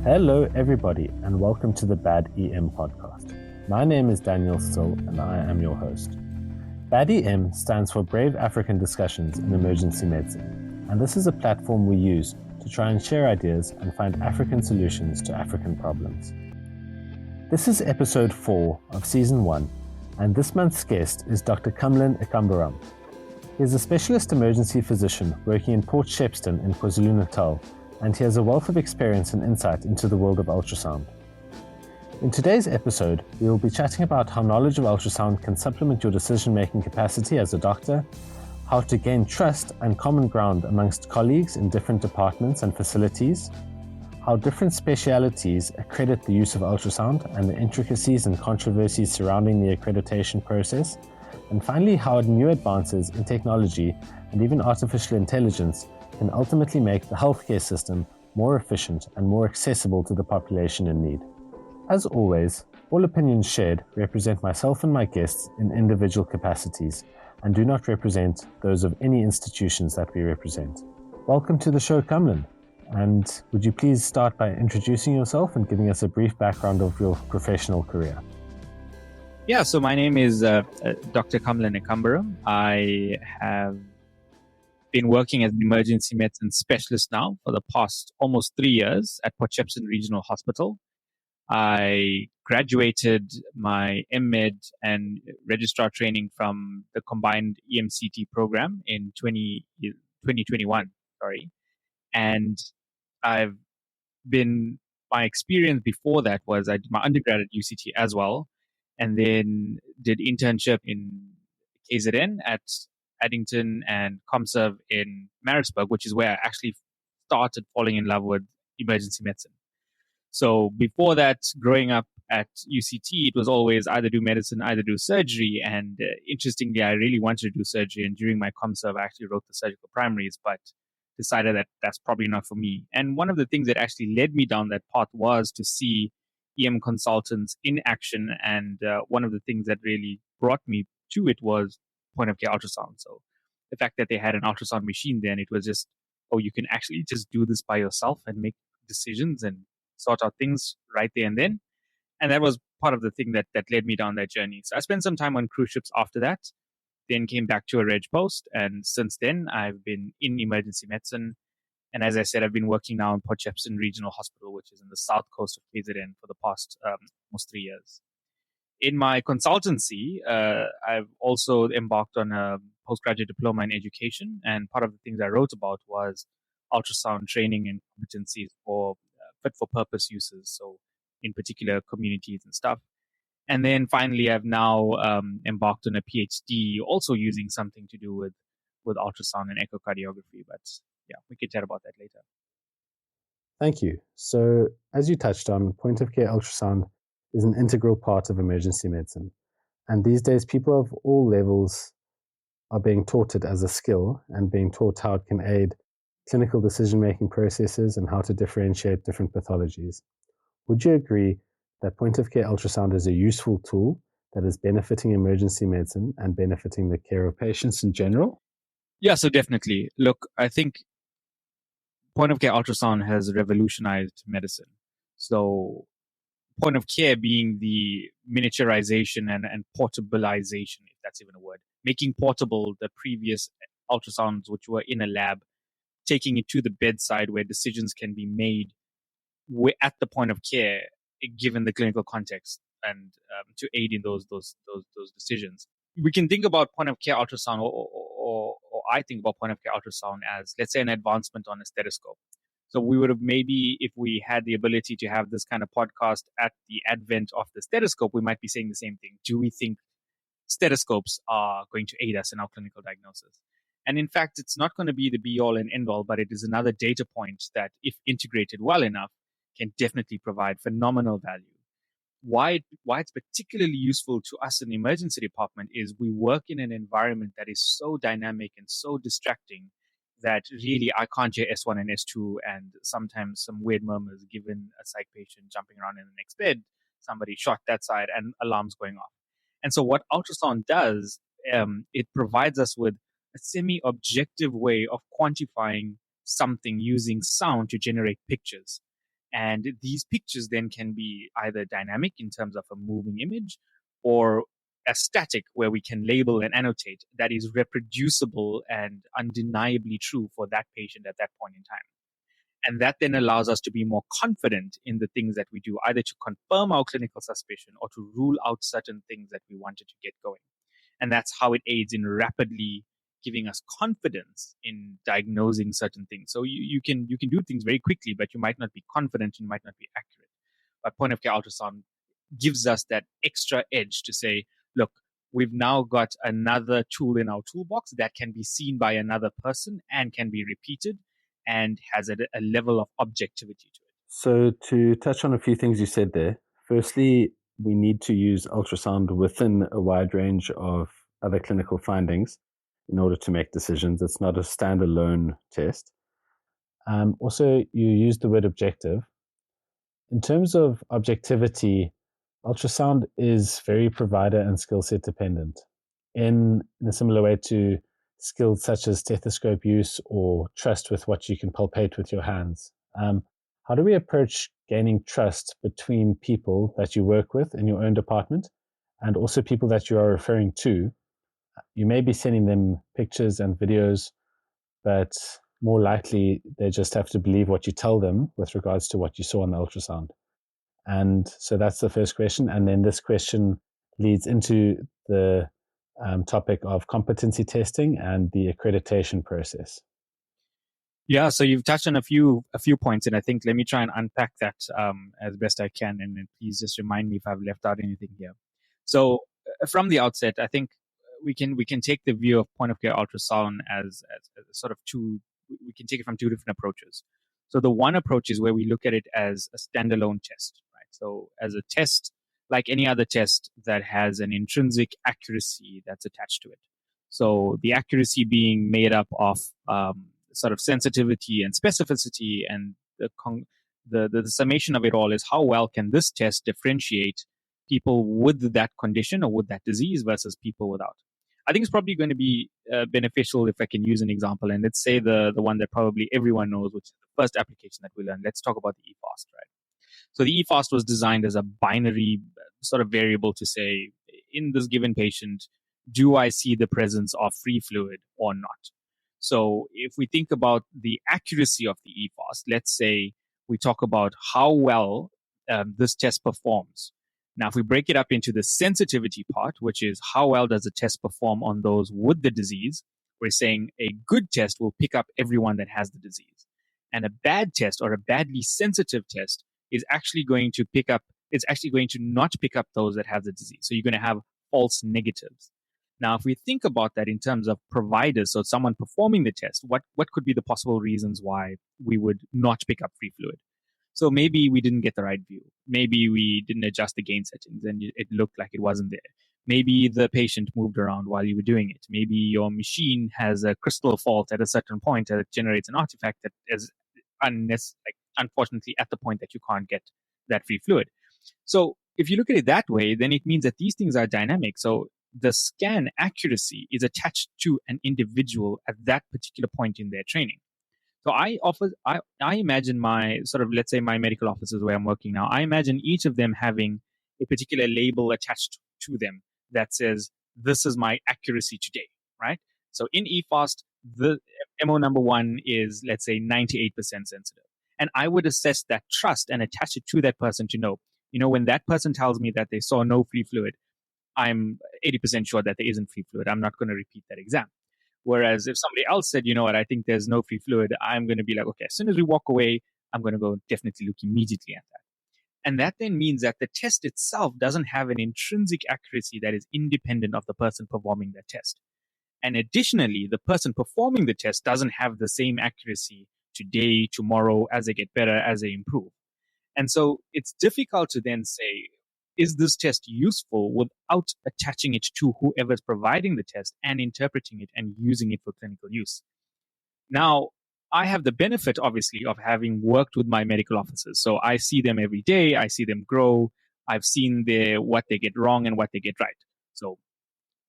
Hello, everybody, and welcome to the Bad EM podcast. My name is Daniel Still, and I am your host. Bad EM stands for Brave African Discussions in Emergency Medicine, and this is a platform we use to try and share ideas and find African solutions to African problems. This is episode 4 of season 1, and this month's guest is Dr. Kamlin Ekambaram. He is a specialist emergency physician working in Port Shepstone in KwaZulu-Natal, and he has a wealth of experience and insight into the world of ultrasound. In today's episode, we will be chatting about how knowledge of ultrasound can supplement your decision-making capacity as a doctor, how to gain trust and common ground amongst colleagues in different departments and facilities, how different specialities accredit the use of ultrasound and the intricacies and controversies surrounding the accreditation process, and finally how new advances in technology and even artificial intelligence can ultimately make the healthcare system more efficient and more accessible to the population in need. As always, all opinions shared represent myself and my guests in individual capacities and do not represent those of any institutions that we represent. Welcome to the show, Kamlin. And would you please start by introducing yourself and giving us a brief background of your professional career? Yeah, so my name is Dr. Kamlin Ekambaram. I have been working as an emergency medicine specialist now for the past almost 3 years at Port Shepstone Regional Hospital. I graduated my MMed and registrar training from the combined EMCT program in 2021. And my experience before that was I did my undergrad at UCT as well, and then did internship in KZN at Addington and ComServe in Maritzburg, which is where I actually started falling in love with emergency medicine. So before that, growing up at UCT, it was always either do medicine, either do surgery. And interestingly, I really wanted to do surgery. And during my ComServe, I actually wrote the surgical primaries, but decided that that's probably not for me. And one of the things that actually led me down that path was to see EM consultants in action. And one of the things that really brought me to it was point of care ultrasound. So the fact that they had an ultrasound machine then, it was just, oh, you can actually just do this by yourself and make decisions and sort out things right there and then. And that was part of the thing that led me down that journey. So I spent some time on cruise ships after that, then came back to a reg post. And since then, I've been in emergency medicine. And as I said, I've been working now in Port Shepstone Regional Hospital, which is in the south coast of KZN for the past almost 3 years. In my consultancy, I've also embarked on a postgraduate diploma in education. And part of the things I wrote about was ultrasound training and competencies for fit-for-purpose uses. So in particular, communities and stuff. And then finally, I've now embarked on a PhD, also using something to do with ultrasound and echocardiography. But yeah, we can chat about that later. Thank you. So, as you touched on, point of care ultrasound is an integral part of emergency medicine. And these days, people of all levels are being taught it as a skill and being taught how it can aid clinical decision-making processes and how to differentiate different pathologies. Would you agree that point of care ultrasound is a useful tool that is benefiting emergency medicine and benefiting the care of patients in general? Yeah, so definitely. Look, I think point of care ultrasound has revolutionized medicine. So point of care being the miniaturization and portabilization, if that's even a word, making portable the previous ultrasounds which were in a lab, taking it to the bedside where decisions can be made at the point of care, given the clinical context, and to aid in those decisions. We can think about point of care ultrasound, or I think about point of care ultrasound as, let's say, an advancement on a stethoscope. So we would have maybe, if we had the ability to have this kind of podcast at the advent of the stethoscope, we might be saying the same thing. Do we think stethoscopes are going to aid us in our clinical diagnosis? And in fact, it's not going to be the be-all and end-all, but it is another data point that, if integrated well enough, can definitely provide phenomenal value. Why it's particularly useful to us in the emergency department is we work in an environment that is so dynamic and so distracting that really I can't hear S1 and S2 and sometimes some weird murmurs given a psych patient jumping around in the next bed, somebody shot that side and alarms going off. And so what ultrasound does, it provides us with a semi-objective way of quantifying something using sound to generate pictures. And these pictures then can be either dynamic in terms of a moving image, or a static where we can label and annotate that is reproducible and undeniably true for that patient at that point in time. And that then allows us to be more confident in the things that we do, either to confirm our clinical suspicion or to rule out certain things that we wanted to get going. And that's how it aids in rapidly giving us confidence in diagnosing certain things. So you can do things very quickly, but you might not be confident, you might not be accurate. But point of care ultrasound gives us that extra edge to say, look, we've now got another tool in our toolbox that can be seen by another person and can be repeated and has a level of objectivity to it. So to touch on a few things you said there, firstly, we need to use ultrasound within a wide range of other clinical findings in order to make decisions. It's not a standalone test. Also, you used the word objective. In terms of objectivity, ultrasound is very provider and skill set dependent in a similar way to skills such as stethoscope use or trust with what you can palpate with your hands. How do we approach gaining trust between people that you work with in your own department and also people that you are referring to? You may be sending them pictures and videos, but more likely they just have to believe what you tell them with regards to what you saw on the ultrasound. And so that's the first question. And then this question leads into the topic of competency testing and the accreditation process. Yeah, so you've touched on a few points, and I think let me try and unpack that as best I can, and then please just remind me if I've left out anything here. So from the outset, I think we can take the view of point of care ultrasound as sort of two. We can take it from two different approaches. So the one approach is where we look at it as a standalone test, right? So as a test, like any other test that has an intrinsic accuracy that's attached to it. So the accuracy being made up of sort of sensitivity and specificity, and the summation of it all is how well can this test differentiate people with that condition or with that disease versus people without. I think it's probably going to be beneficial if I can use an example, and let's say the one that probably everyone knows, which is the first application that we learned. Let's talk about the EFAST, right? So the EFAST was designed as a binary sort of variable to say, in this given patient, do I see the presence of free fluid or not? So if we think about the accuracy of the EFAST, let's say we talk about how well this test performs. Now, if we break it up into the sensitivity part, which is how well does the test perform on those with the disease, we're saying a good test will pick up everyone that has the disease. And a bad test or a badly sensitive test is actually going to not pick up those that have the disease. So you're going to have false negatives. Now, if we think about that in terms of providers, so someone performing the test, what could be the possible reasons why we would not pick up free fluid? So maybe we didn't get the right view. Maybe we didn't adjust the gain settings and it looked like it wasn't there. Maybe the patient moved around while you were doing it. Maybe your machine has a crystal fault at a certain point that generates an artifact that is unfortunately at the point that you can't get that free fluid. So if you look at it that way, then it means that these things are dynamic. So the scan accuracy is attached to an individual at that particular point in their training. So I imagine my sort of, let's say my medical offices where I'm working now, I imagine each of them having a particular label attached to them that says, this is my accuracy today, right? So in EFAST, the MO number 1 is, let's say, 98% sensitive. And I would assess that trust and attach it to that person to know, when that person tells me that they saw no free fluid, I'm 80% sure that there isn't free fluid. I'm not going to repeat that exam. Whereas if somebody else said, you know what, I think there's no free fluid, I'm going to be like, okay, as soon as we walk away, I'm going to go definitely look immediately at that. And that then means that the test itself doesn't have an intrinsic accuracy that is independent of the person performing the test. And additionally, the person performing the test doesn't have the same accuracy today, tomorrow, as they get better, as they improve. And so it's difficult to then say, is this test useful without attaching it to whoever's providing the test and interpreting it and using it for clinical use? Now, I have the benefit, obviously, of having worked with my medical officers. So I see them every day. I see them grow. I've seen what they get wrong and what they get right. So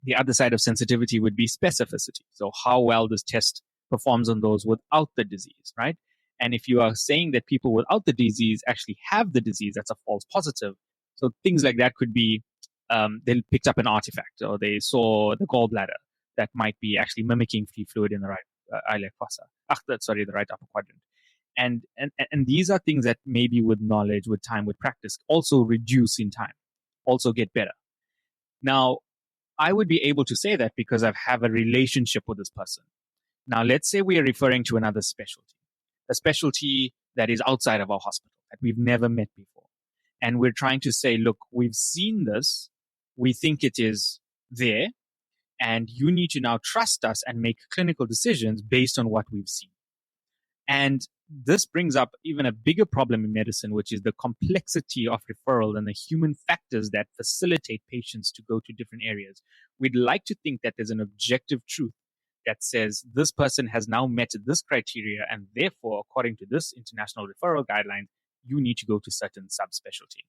the other side of sensitivity would be specificity. So how well this test performs on those without the disease, right? And if you are saying that people without the disease actually have the disease, that's a false positive. So things like that could be they picked up an artifact, or they saw the gallbladder that might be actually mimicking free fluid in the right iliac fossa. The right upper quadrant. And these are things that maybe with knowledge, with time, with practice, also reduce in time, also get better. Now, I would be able to say that because I have a relationship with this person. Now, let's say we are referring to another specialty, a specialty that is outside of our hospital, that we've never met before. And we're trying to say, look, we've seen this, we think it is there, and you need to now trust us and make clinical decisions based on what we've seen. And this brings up even a bigger problem in medicine, which is the complexity of referral and the human factors that facilitate patients to go to different areas. We'd like to think that there's an objective truth that says this person has now met this criteria, and therefore, according to this international referral guideline, you need to go to certain subspecialty.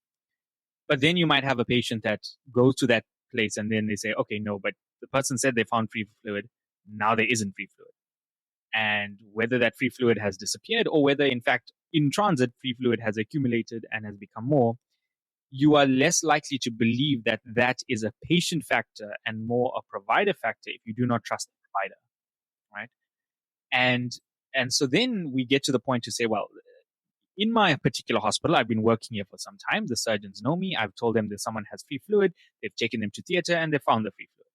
But then you might have a patient that goes to that place and then they say, okay, no, but the person said they found free fluid. Now there isn't free fluid. And whether that free fluid has disappeared or whether, in fact, in transit, free fluid has accumulated and has become more, you are less likely to believe that that is a patient factor and more a provider factor if you do not trust the provider, right? And so then we get to the point to say, well, in my particular hospital, I've been working here for some time. The surgeons know me. I've told them that someone has free fluid. They've taken them to theater and they found the free fluid.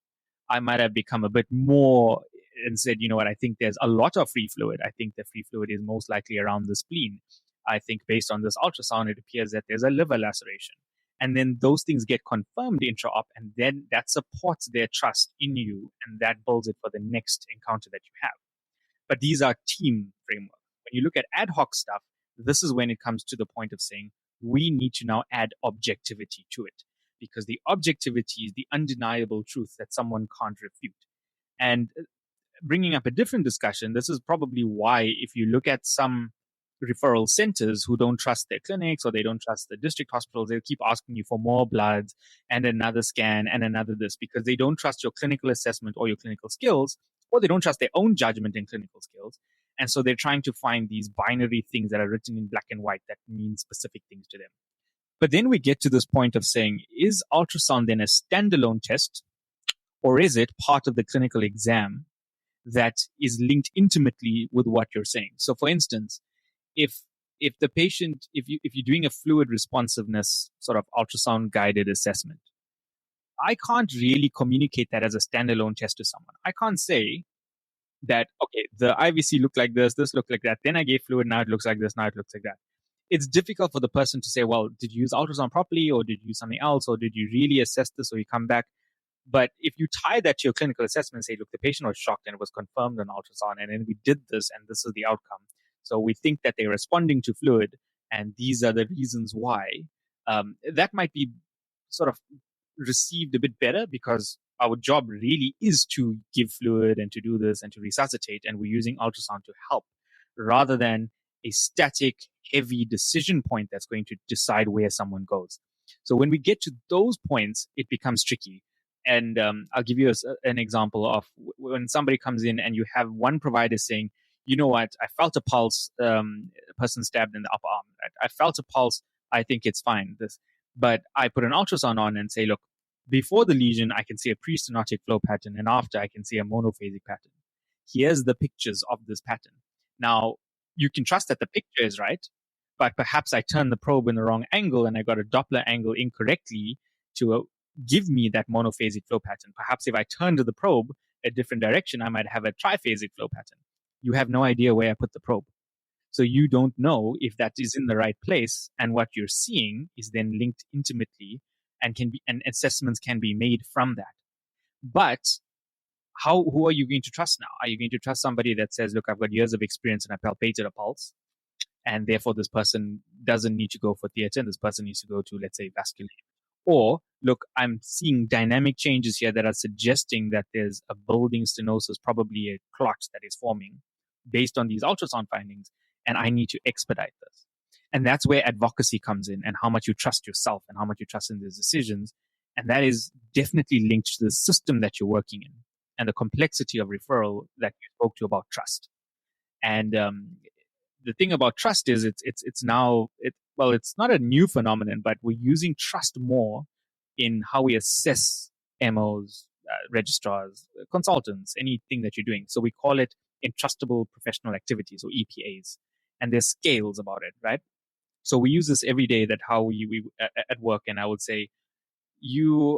I might have become a bit more and said, you know what, I think there's a lot of free fluid. I think the free fluid is most likely around the spleen. I think based on this ultrasound, it appears that there's a liver laceration. And then those things get confirmed intra-op, and then that supports their trust in you, and that builds it for the next encounter that you have. But these are team framework. When you look at ad hoc stuff, this is when it comes to the point of saying, we need to now add objectivity to it, because the objectivity is the undeniable truth that someone can't refute. And bringing up a different discussion, this is probably why if you look at some referral centers who don't trust their clinics or they don't trust the district hospitals, they'll keep asking you for more bloods and another scan and another this, because they don't trust your clinical assessment or your clinical skills, or they don't trust their own judgment and clinical skills. And so they're trying to find these binary things that are written in black and white that mean specific things to them. But then we get to this point of saying, is ultrasound then a standalone test, or is it part of the clinical exam that is linked intimately with what you're saying? So for instance, if the patient, if you're doing a fluid responsiveness sort of ultrasound guided assessment, I can't really communicate that as a standalone test to someone. I can't say that, okay, the IVC looked like this looked like that, then I gave fluid, now it looks like this, now it looks like that. It's difficult for the person to say, well, did you use ultrasound properly, or did you use something else, or did you really assess this, or you come back? But if you tie that to your clinical assessment and say, look, the patient was shocked and it was confirmed on ultrasound, and then we did this and this is the outcome. So we think that they're responding to fluid and these are the reasons why. That might be sort of received a bit better, because our job really is to give fluid and to do this and to resuscitate, and we're using ultrasound to help rather than a static, heavy decision point that's going to decide where someone goes. So when we get to those points, it becomes tricky. And I'll give you an example of when somebody comes in and you have one provider saying, you know what, I felt a pulse, a person stabbed in the upper arm. I felt a pulse, I think it's fine. But I put an ultrasound on and say, look, before the lesion, I can see a pre-stenotic flow pattern, and after I can see a monophasic pattern. Here's the pictures of this pattern. Now, you can trust that the picture is right, but perhaps I turned the probe in the wrong angle and I got a Doppler angle incorrectly to give me that monophasic flow pattern. Perhaps if I turned the probe a different direction, I might have a triphasic flow pattern. You have no idea where I put the probe. So you don't know if that is in the right place, and what you're seeing is then linked intimately and assessments can be made from that. But who are you going to trust now? Are you going to trust somebody that says, look, I've got years of experience and I palpated a pulse, and therefore this person doesn't need to go for theater and this person needs to go to, let's say, vascular? Or, look, I'm seeing dynamic changes here that are suggesting that there's a building stenosis, probably a clot that is forming based on these ultrasound findings, and I need to expedite this. And that's where advocacy comes in, and how much you trust yourself and how much you trust in these decisions. And that is definitely linked to the system that you're working in and the complexity of referral that you spoke to about trust. And the thing about trust is it's now well, it's not a new phenomenon, but we're using trust more in how we assess MOs, registrars, consultants, anything that you're doing. So we call it entrustable professional activities, or EPAs, and there's scales about it, right? So we use this every day, that how we at work, and I would say,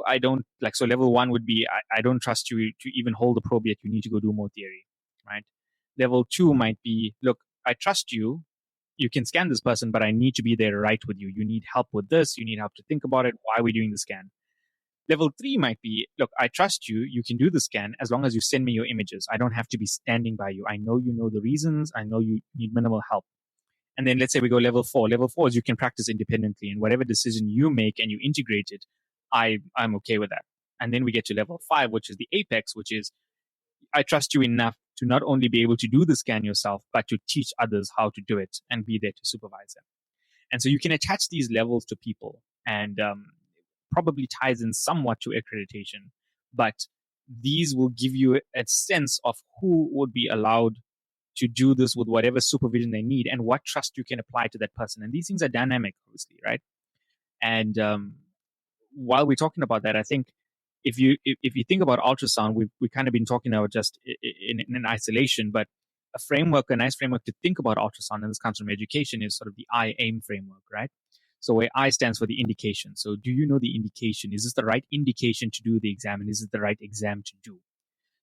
I don't like, so level one would be, I don't trust you to even hold the probe yet, you need to go do more theory, right? Level two might be, look, I trust you, you can scan this person, but I need to be there right with you. You need help with this, you need help to think about it, why are we doing the scan? Level three might be, look, I trust you, you can do the scan as long as you send me your images. I don't have to be standing by you. I know you know the reasons, I know you need minimal help. And then let's say we go level four. Level four is you can practice independently, and whatever decision you make and you integrate it, I'm okay with that. And then we get to level five, which is the apex, which is, I trust you enough to not only be able to do the scan yourself, but to teach others how to do it and be there to supervise them. And so you can attach these levels to people, and probably ties in somewhat to accreditation, but these will give you a sense of who would be allowed to do this with whatever supervision they need, and what trust you can apply to that person. And these things are dynamic, obviously, right? And while we're talking about that, I think if you think about ultrasound, we've kind of been talking about just in isolation, but a nice framework to think about ultrasound, and this comes from education, is sort of the I-AIM framework, right? So where I stands for the indication. So do you know the indication? Is this the right indication to do the exam? And is it the right exam to do?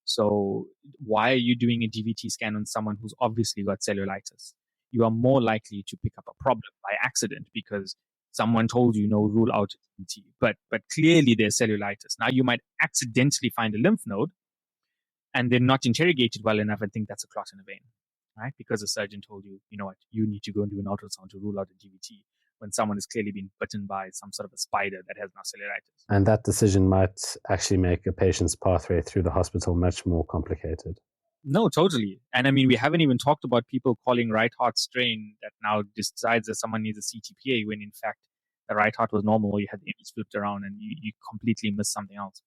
So why are you doing a DVT scan on someone who's obviously got cellulitis? You are more likely to pick up a problem by accident because someone told you, no, rule out DVT. But clearly there's cellulitis. Now you might accidentally find a lymph node and then not interrogate it well enough and think that's a clot in a vein, right? Because the surgeon told you, you know what, you need to go and do an ultrasound to rule out a DVT, when someone has clearly been bitten by some sort of a spider that has now cellulitis. And that decision might actually make a patient's pathway through the hospital much more complicated. No, totally. And I mean, we haven't even talked about people calling right heart strain that now decides that someone needs a CTPA, when in fact the right heart was normal, or you had the image flipped around and you completely missed something else.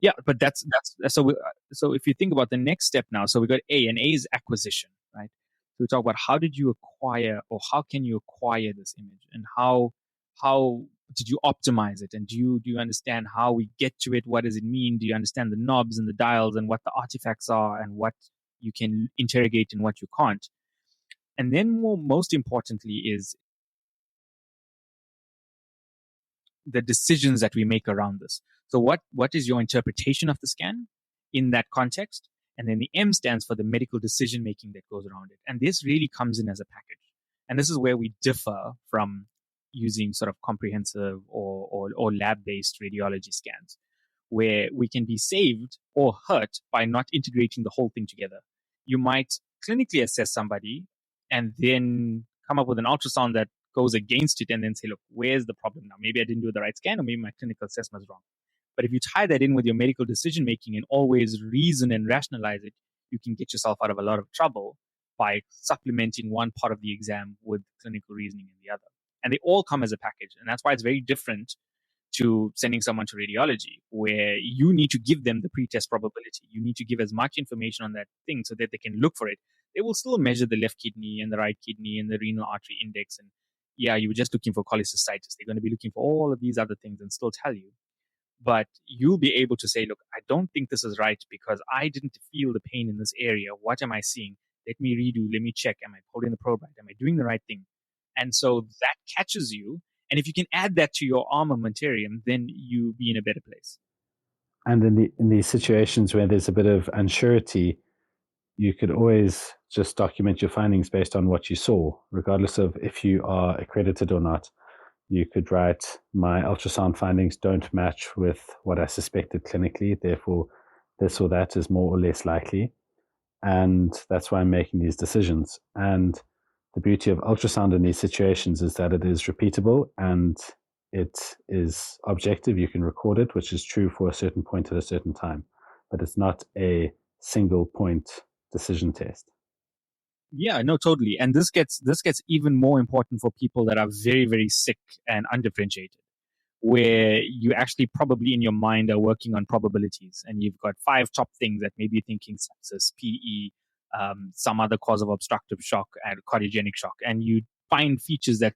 Yeah, but that's so if you think about the next step now, so we got A, and A is acquisition, right? So we talk about how did you acquire, or how can you acquire this image, and how did you optimize it, and do you understand how we get to it? What does it mean? Do you understand the knobs and the dials and what the artifacts are and what you can interrogate and what you can't? And then most importantly is the decisions that we make around this. So what is your interpretation of the scan in that context? And then the M stands for the medical decision making that goes around it. And this really comes in as a package. And this is where we differ from using sort of comprehensive or lab-based radiology scans, where we can be saved or hurt by not integrating the whole thing together. You might clinically assess somebody and then come up with an ultrasound that goes against it, and then say, look, where's the problem now? Maybe I didn't do the right scan, or maybe my clinical assessment is wrong. But if you tie that in with your medical decision making and always reason and rationalize it, you can get yourself out of a lot of trouble by supplementing one part of the exam with clinical reasoning in the other. And they all come as a package. And that's why it's very different to sending someone to radiology, where you need to give them the pretest probability. You need to give as much information on that thing so that they can look for it. They will still measure the left kidney and the right kidney and the renal artery index. And yeah, you were just looking for cholecystitis. They're going to be looking for all of these other things and still tell you. But you'll be able to say, look, I don't think this is right because I didn't feel the pain in this area. What am I seeing? Let me redo. Let me check. Am I holding the probe right? Am I doing the right thing? And so that catches you. And if you can add that to your armamentarium, then you be in a better place. And in these situations where there's a bit of unsurety, you could always just document your findings based on what you saw, regardless of if you are accredited or not. You could write, my ultrasound findings don't match with what I suspected clinically, therefore this or that is more or less likely. And that's why I'm making these decisions. And the beauty of ultrasound in these situations is that it is repeatable and it is objective. You can record it, which is true for a certain point at a certain time, but it's not a single point decision test. Yeah, no, totally. And this gets even more important for people that are very, very sick and undifferentiated, where you actually probably in your mind are working on probabilities, and you've got 5 top things that maybe you're thinking sepsis, PE, some other cause of obstructive shock and cardiogenic shock, and you find features that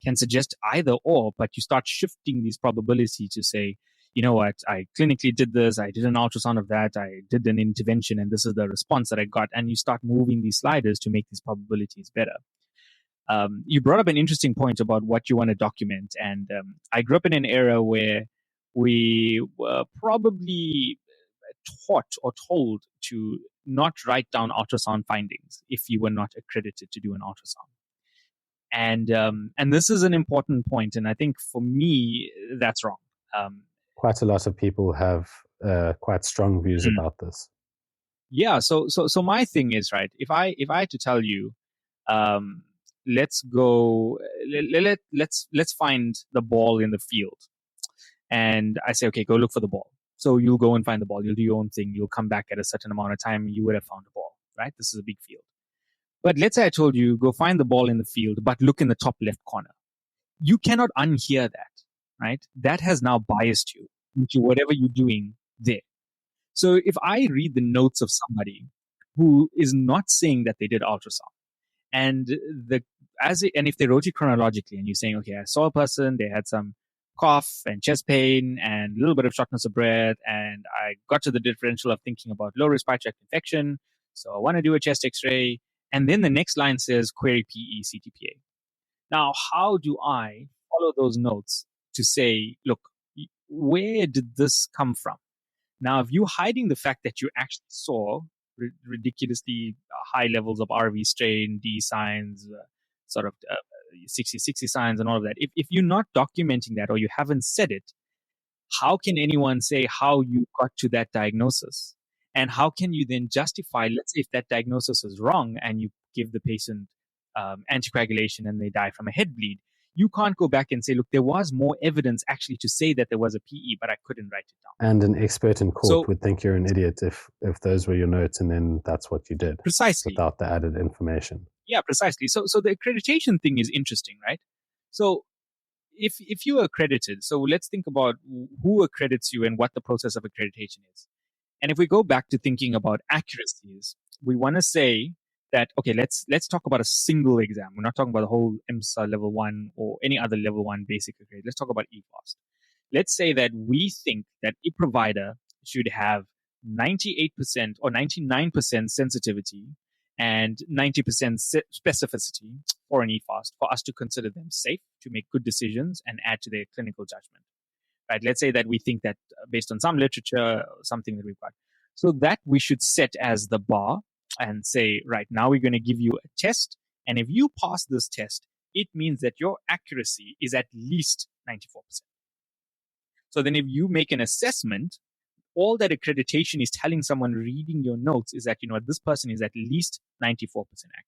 can suggest either or, but you start shifting these probabilities to say, you know what, I clinically did this, I did an ultrasound of that, I did an intervention, and this is the response that I got. And you start moving these sliders to make these probabilities better. You brought up an interesting point about what you want to document. And I grew up in an era where we were probably taught or told to not write down ultrasound findings if you were not accredited to do an ultrasound. And this is an important point, and I think for me that's wrong. Quite a lot of people have quite strong views about this. Yeah. So my thing is, right, if I had to tell you, let's go, let's find the ball in the field, and I say, okay, go look for the ball. So you'll go and find the ball. You'll do your own thing. You'll come back at a certain amount of time. You would have found the ball, right? This is a big field. But let's say I told you, go find the ball in the field, but look in the top left corner. You cannot unhear that, right? That has now biased you into whatever you're doing there. So if I read the notes of somebody who is not saying that they did ultrasound, and if they wrote it chronologically, and you're saying, okay, I saw a person, they had some cough and chest pain and a little bit of shortness of breath, and I got to the differential of thinking about low respiratory tract infection, so I want to do a chest X-ray, and then the next line says query PE CTPA. Now, how do I follow those notes to say, look, where did this come from? Now, if you're hiding the fact that you actually saw ridiculously high levels of RV strain, D signs, 60 signs and all of that, if you're not documenting that or you haven't said it, how can anyone say how you got to that diagnosis? And how can you then justify, let's say if that diagnosis is wrong and you give the patient anticoagulation and they die from a head bleed, you can't go back and say, look, there was more evidence actually to say that there was a PE, but I couldn't write it down. And an expert in court would think you're an idiot if those were your notes and then that's what you did. Precisely. Without the added information. Yeah, precisely. So the accreditation thing is interesting, right? So if you are accredited, so let's think about who accredits you and what the process of accreditation is. And if we go back to thinking about accuracies, we want to say that, okay, let's talk about a single exam. We're not talking about the whole EMSA level 1 or any other level 1 basic grade. Let's talk about EFAST. Let's say that we think that a provider should have 98% or 99% sensitivity and 90% specificity for an EFAST for us to consider them safe, to make good decisions and add to their clinical judgment. Right? Let's say that we think that based on some literature, something that we've got. So that we should set as the bar and say, right, now we're going to give you a test. And if you pass this test, it means that your accuracy is at least 94%. So then if you make an assessment, all that accreditation is telling someone reading your notes is that, you know, this person is at least 94% accurate.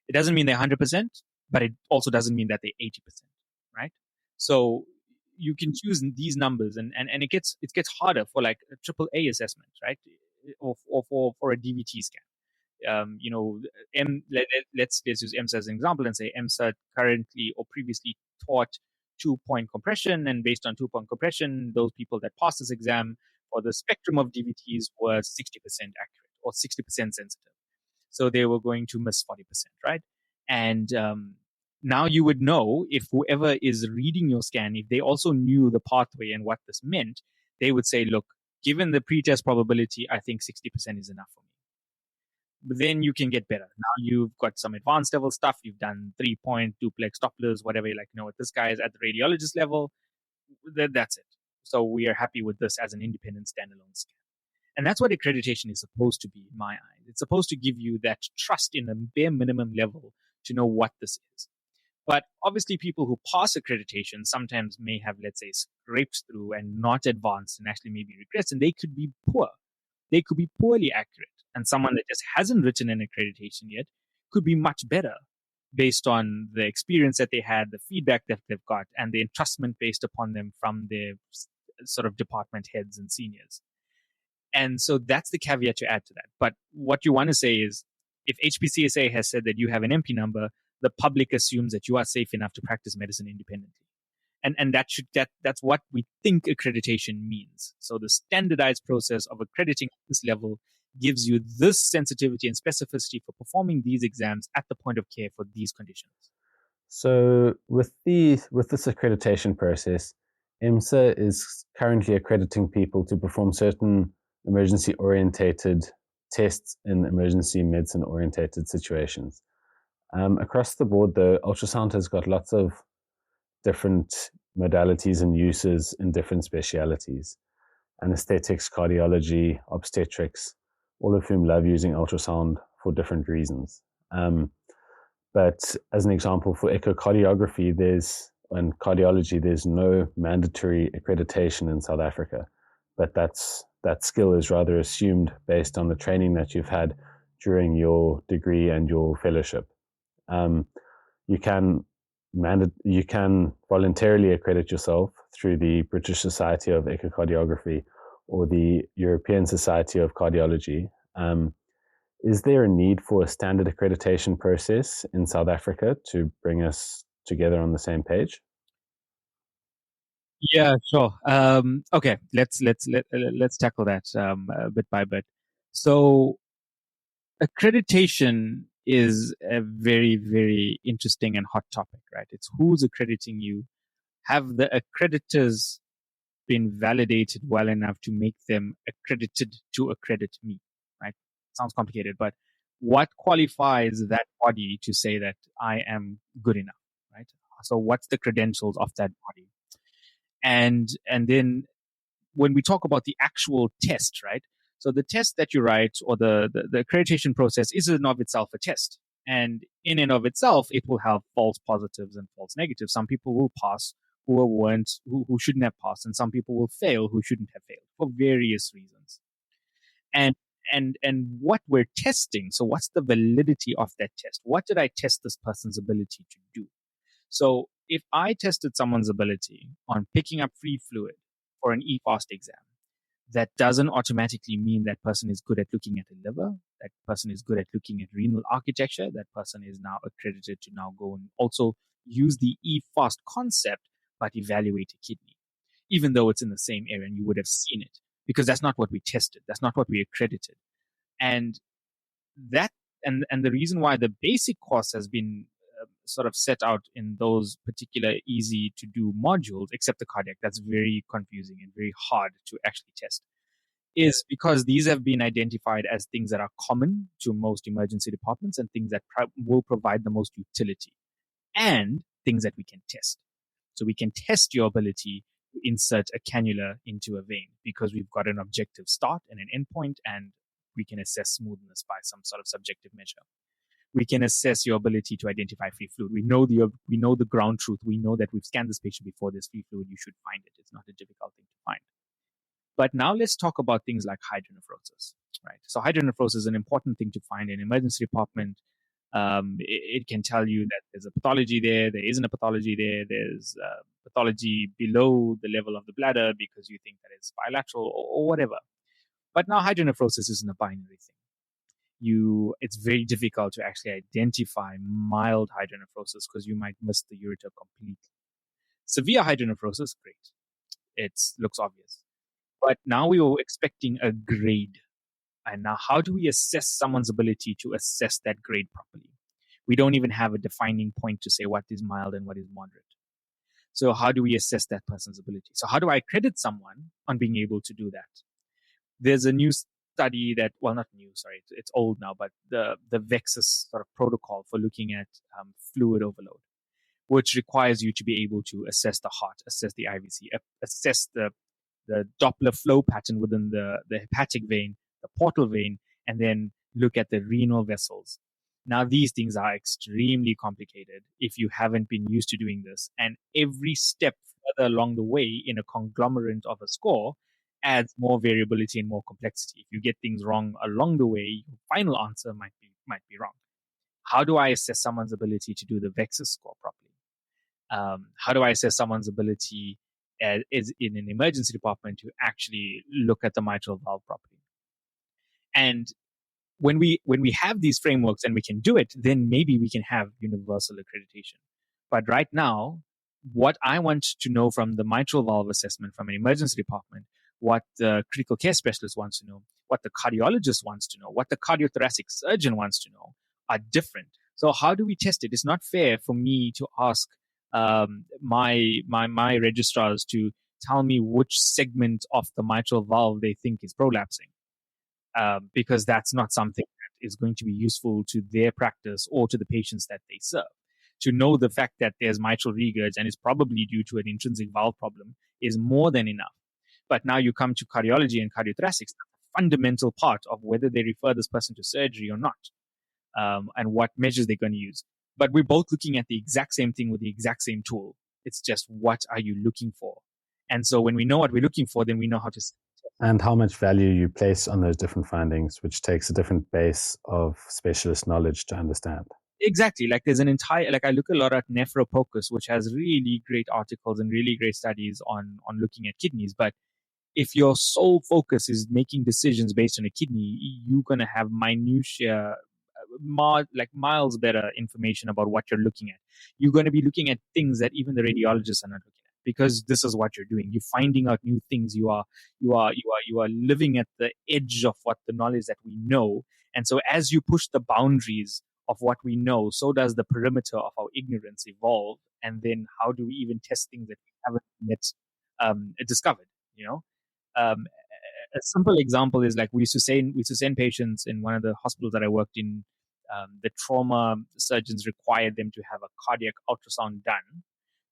It doesn't mean they're 100%, but it also doesn't mean that they're 80%, right? So you can choose these numbers, and it gets harder for like a AAA assessment, right? Or for a DVT scan. Let's use EMSA as an example and say EMSA currently or previously taught 2-point compression, and based on 2-point compression, those people that passed this exam for the spectrum of DVTs were 60% accurate or 60% sensitive. So they were going to miss 40%, right? And now you would know, if whoever is reading your scan, if they also knew the pathway and what this meant, they would say, look, given the pretest probability, I think 60% is enough for me. But then you can get better. Now you've got some advanced level stuff. You've done 3-point duplex Dopplers, whatever. Like, you know what, this guy is at the radiologist level. That's it. So we are happy with this as an independent standalone scan. And that's what accreditation is supposed to be, in my eyes. It's supposed to give you that trust in a bare minimum level to know what this is. But obviously people who pass accreditation sometimes may have, let's say, scraped through and not advanced and actually maybe regrets, and they could be poor. They could be poorly accurate. And someone that just hasn't written an accreditation yet could be much better based on the experience that they had, the feedback that they've got, and the entrustment based upon them from their sort of department heads and seniors. And so that's the caveat to add to that. But what you want to say is, if HPCSA has said that you have an MP number, the public assumes that you are safe enough to practice medicine independently. And that's what we think accreditation means. So the standardized process of accrediting at this level gives you this sensitivity and specificity for performing these exams at the point of care for these conditions? So with this accreditation process, IMSA is currently accrediting people to perform certain emergency orientated tests in emergency medicine orientated situations. Across the board, though, ultrasound has got lots of different modalities and uses in different specialities: anesthetics, cardiology, obstetrics, all of whom love using ultrasound for different reasons. But as an example, for echocardiography, and cardiology, there's no mandatory accreditation in South Africa, but that skill is rather assumed based on the training that you've had during your degree and your fellowship. You can voluntarily accredit yourself through the British Society of Echocardiography or the European Society of Cardiology. Is there a need for a standard accreditation process in South Africa to bring us together on the same page? Yeah, sure. Okay, let's tackle that bit by bit. So, accreditation is a very, very interesting and hot topic, right? It's who's accrediting you. Have the accreditors been validated well enough to make them accredited to accredit me, right? Sounds complicated, but what qualifies that body to say that I am good enough, right? So what's the credentials of that body? And then when we talk about the actual test, right? So the test that you write or the accreditation process is in and of itself a test. And in and of itself, it will have false positives and false negatives. Some people will pass who shouldn't have passed, and some people will fail who shouldn't have failed for various reasons. And what we're testing, so what's the validity of that test? What did I test this person's ability to do? So if I tested someone's ability on picking up free fluid for an EFAST exam, that doesn't automatically mean that person is good at looking at the liver, that person is good at looking at renal architecture, that person is now accredited to now go and also use the EFAST concept but evaluate a kidney, even though it's in the same area and you would have seen it, because that's not what we tested, that's not what we accredited. And that and the reason why the basic course has been sort of set out in those particular easy to do modules, except the cardiac, that's very confusing and very hard to actually test, is because these have been identified as things that are common to most emergency departments and things that will provide the most utility and things that we can test. So we can test your ability to insert a cannula into a vein because we've got an objective start and an endpoint, and we can assess smoothness by some sort of subjective measure. We can assess your ability to identify free fluid. We know the ground truth. We know that we've scanned this patient before. There's free fluid. You should find it. It's not a difficult thing to find. But now let's talk about things like hydronephrosis, right? So hydronephrosis is an important thing to find in an emergency department. It can tell you that there's a pathology there. There isn't a pathology there. There's pathology below the level of the bladder because you think that it's bilateral or whatever. But now hydronephrosis isn't a binary thing. It's very difficult to actually identify mild hydronephrosis because you might miss the ureter completely. Severe hydronephrosis, great. It looks obvious. But now we were expecting a grade. And now how do we assess someone's ability to assess that grade properly? We don't even have a defining point to say what is mild and what is moderate. So how do we assess that person's ability? So how do I credit someone on being able to do that? There's a new study that, well, not new, sorry, it's old now, but the VEXUS sort of protocol for looking at fluid overload, which requires you to be able to assess the heart, assess the IVC, assess the Doppler flow pattern within the hepatic vein, the portal vein, and then look at the renal vessels. Now, these things are extremely complicated if you haven't been used to doing this. And every step further along the way in a conglomerate of a score adds more variability and more complexity. If you get things wrong along the way, your final answer might be wrong. How do I assess someone's ability to do the VEXUS score properly? How do I assess someone's ability is in an emergency department to actually look at the mitral valve properly? And when we have these frameworks and we can do it, then maybe we can have universal accreditation. But right now, what I want to know from the mitral valve assessment from an emergency department what the critical care specialist wants to know, what the cardiologist wants to know, what the cardiothoracic surgeon wants to know are different. So how do we test it? It's not fair for me to ask my registrars to tell me which segment of the mitral valve they think is prolapsing, because that's not something that is going to be useful to their practice or to the patients that they serve. To know the fact that there's mitral regurg and it's probably due to an intrinsic valve problem is more than enough. But now you come to cardiology and cardiothoracics, a fundamental part of whether they refer this person to surgery or not, and what measures they're going to use. But we're both looking at the exact same thing with the exact same tool. It's just, what are you looking for? And so when we know what we're looking for, then we know how to. And how much value you place on those different findings, which takes a different base of specialist knowledge to understand. Exactly. Like there's an entire, like I look a lot at Nephropocus, which has really great articles and really great studies on looking at kidneys. But if your sole focus is making decisions based on a kidney, you're going to have minutia, like miles better information about what you're looking at. You're going to be looking at things that even the radiologists are not looking at, because this is what you're doing. You're finding out new things. You are living at the edge of what the knowledge that we know. And so as you push the boundaries of what we know, so does the perimeter of our ignorance evolve. And then how do we even test things that we haven't yet discovered? A simple example is, like, we used to send patients in one of the hospitals that I worked in. The trauma surgeons required them to have a cardiac ultrasound done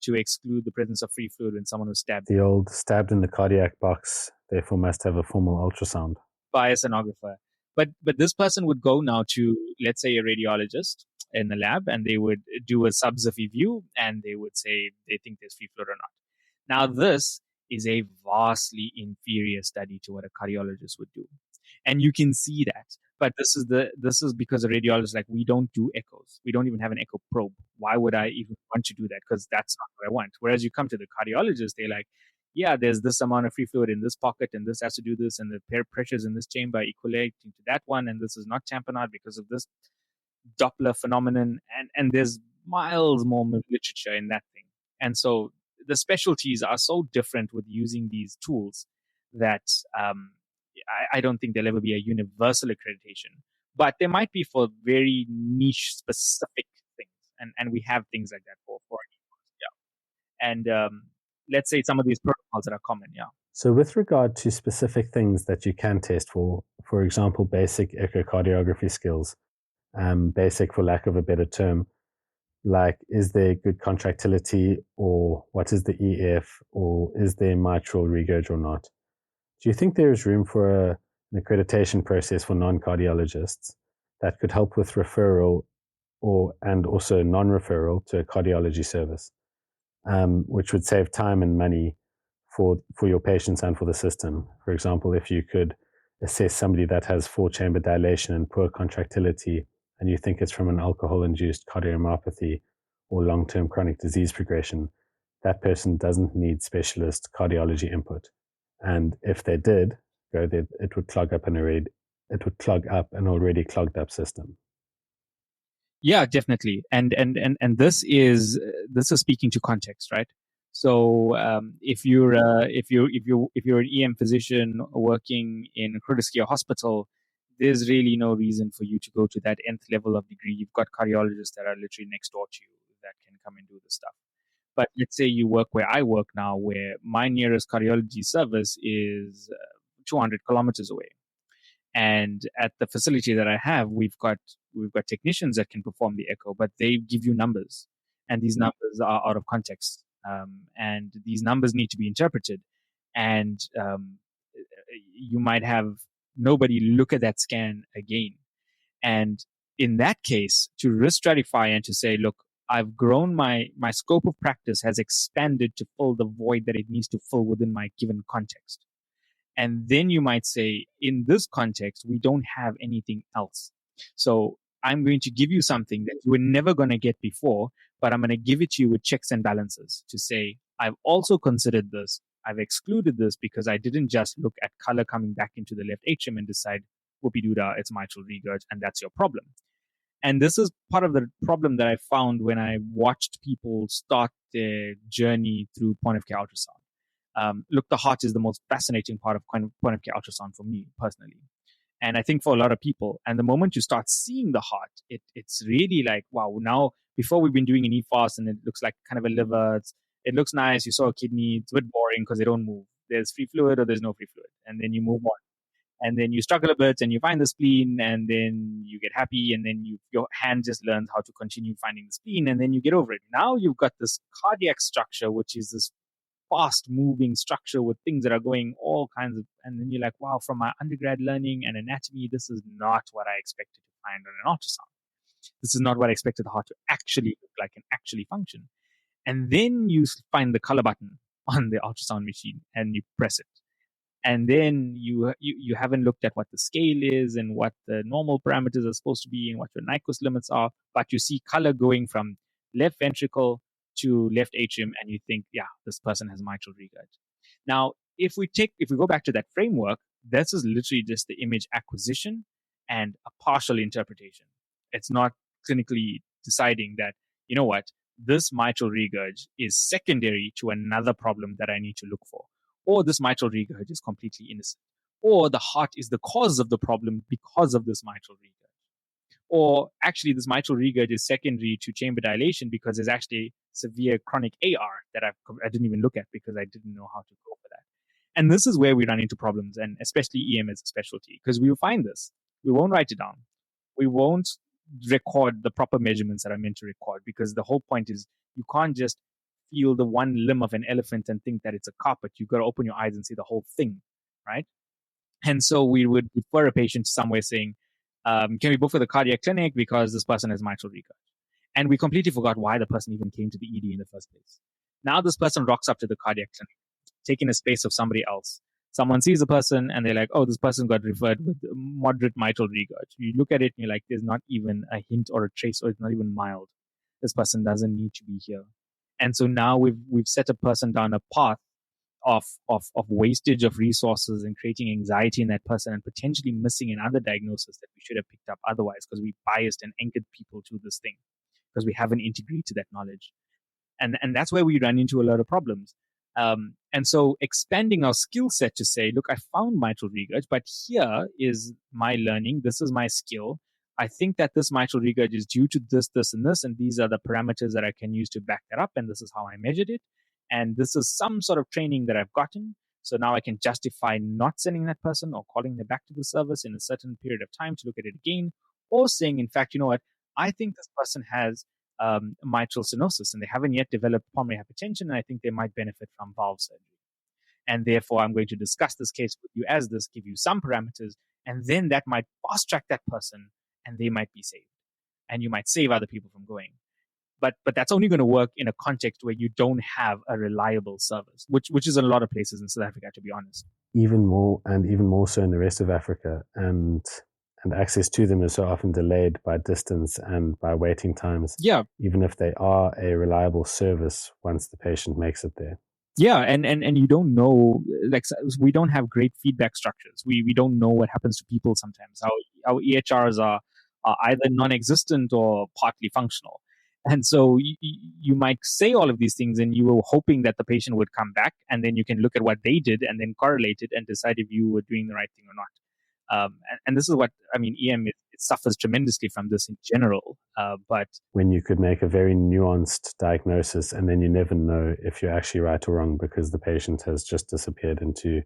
to exclude the presence of free fluid when someone was stabbed. The old stabbed in the cardiac box, therefore must have a formal ultrasound. By a sonographer. But this person would go now to, let's say, a radiologist in the lab, and they would do a sub-Ziffy view, and they would say they think there's free fluid or not. Now, this is a vastly inferior study to what a cardiologist would do. And you can see that. But this is because a radiologist, like, we don't do echoes. We don't even have an echo probe. Why would I even want to do that? Because that's not what I want. Whereas you come to the cardiologist, they're like, yeah, there's this amount of free fluid in this pocket, and this has to do this, and the pressures in this chamber equate to that one, and this is not tamponade because of this Doppler phenomenon, and there's miles more literature in that thing. And so the specialties are so different with using these tools that I don't think there'll ever be a universal accreditation. But there might be for very niche specific things, and we have things like that for yeah. And let's say some of these protocols that are common, yeah. So with regard to specific things that you can test for example, basic echocardiography skills, basic for lack of a better term, like, is there good contractility, or what is the EF, or is there mitral regurg or not? Do you think there is room for an accreditation process for non-cardiologists that could help with referral and also non-referral to a cardiology service, which would save time and money for your patients and for the system? For example, if you could assess somebody that has 4-chamber dilation and poor contractility, and you think it's from an alcohol-induced cardiomyopathy or long-term chronic disease progression, that person doesn't need specialist cardiology input. And if they did go there, it would clog up an already clogged up system. Yeah, definitely. And this is speaking to context, right? So if you're an EM physician working in a critical care hospital, there's really no reason for you to go to that nth level of degree. You've got cardiologists that are literally next door to you that can come and do the stuff. But let's say you work where I work now, where my nearest cardiology service is 200 kilometers away. And at the facility that I have, we've got technicians that can perform the echo, but they give you numbers, and these numbers are out of context, and these numbers need to be interpreted. And you might have nobody look at that scan again. And in that case, to risk stratify and to say, look, I've grown, my scope of practice has expanded to fill the void that it needs to fill within my given context. And then you might say, in this context, we don't have anything else. So I'm going to give you something that you were never going to get before, but I'm going to give it to you with checks and balances to say, I've also considered this. I've excluded this because I didn't just look at color coming back into the left atrium and decide, whoopie-doo-dah, it's mitral regurg, and that's your problem. And this is part of the problem that I found when I watched people start their journey through point of care ultrasound. Look, the heart is the most fascinating part of point of care ultrasound for me personally. And I think for a lot of people. And the moment you start seeing the heart, it's really like, wow, now before we've been doing an EFAS and it looks like kind of a liver, it looks nice. You saw a kidney, it's a bit boring because they don't move. There's free fluid or there's no free fluid. And then you move on. And then you struggle a bit and you find the spleen and then you get happy and then your hand just learns how to continue finding the spleen and then you get over it. Now you've got this cardiac structure, which is this fast moving structure with things that are going all kinds of, and then you're like, wow, from my undergrad learning and anatomy, this is not what I expected to find on an ultrasound. This is not what I expected the heart to actually look like and actually function. And then you find the color button on the ultrasound machine and you press it. And then you haven't looked at what the scale is and what the normal parameters are supposed to be and what your Nyquist limits are, but you see color going from left ventricle to left atrium, and you think, yeah, this person has mitral regurg. Now, if we go back to that framework, this is literally just the image acquisition and a partial interpretation. It's not clinically deciding that, you know what, this mitral regurg is secondary to another problem that I need to look for. Or this mitral regurg is completely innocent. Or the heart is the cause of the problem because of this mitral regurg. Or actually, this mitral regurg is secondary to chamber dilation because there's actually severe chronic AR that I didn't even look at because I didn't know how to go for that. And this is where we run into problems, and especially EM as a specialty, because we will find this. We won't write it down. We won't record the proper measurements that are meant to record, because the whole point is you can't just feel the one limb of an elephant and think that it's a carpet. You've got to open your eyes and see the whole thing, right? And so we would refer a patient somewhere saying, can we book for the cardiac clinic because this person has mitral regurg? And we completely forgot why the person even came to the ED in the first place. Now this person rocks up to the cardiac clinic, taking a space of somebody else. Someone sees the person and they're like, oh, this person got referred with moderate mitral regurg. You look at it and you're like, there's not even a hint or a trace, or it's not even mild. This person doesn't need to be here. And so now we've set a person down a path of wastage of resources and creating anxiety in that person and potentially missing another diagnosis that we should have picked up otherwise, because we biased and anchored people to this thing because we haven't integrated that knowledge. And that's where we run into a lot of problems. And so expanding our skill set to say, look, I found mitral regurg, but here is my learning. This is my skill. I think that this mitral regurg is due to this, this, and this, and these are the parameters that I can use to back that up, and this is how I measured it. And this is some sort of training that I've gotten. So now I can justify not sending that person or calling them back to the service in a certain period of time to look at it again, or saying, in fact, you know what, I think this person has mitral stenosis and they haven't yet developed pulmonary hypertension, and I think they might benefit from valve surgery. And therefore, I'm going to discuss this case with you as this, give you some parameters, and then that might fast track that person and they might be saved. And you might save other people from going. But that's only going to work in a context where you don't have a reliable service, which is in a lot of places in South Africa, to be honest. Even more so in the rest of Africa, and access to them is so often delayed by distance and by waiting times. Yeah. Even if they are a reliable service once the patient makes it there. Yeah, and you don't know, like, we don't have great feedback structures. We don't know what happens to people sometimes. Our EHRs are either non-existent or partly functional. And so you might say all of these things and you were hoping that the patient would come back, and then you can look at what they did and then correlate it and decide if you were doing the right thing or not. And this is what, I mean, EM, it suffers tremendously from this in general. But when you could make a very nuanced diagnosis and then you never know if you're actually right or wrong because the patient has just disappeared into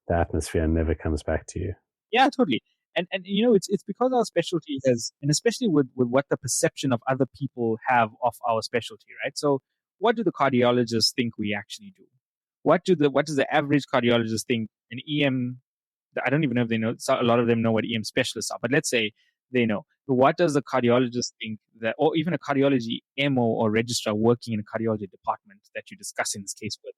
the atmosphere and never comes back to you. Yeah, totally. And you know, it's because our specialty has, and especially with what the perception of other people have of our specialty, right? So what do the cardiologists think we actually do? What does the average cardiologist think an EM? I don't even know if they know. A lot of them know what EM specialists are, but let's say they know. What does the cardiologist think that, or even a cardiology MO or registrar working in a cardiology department that you discuss in this case with?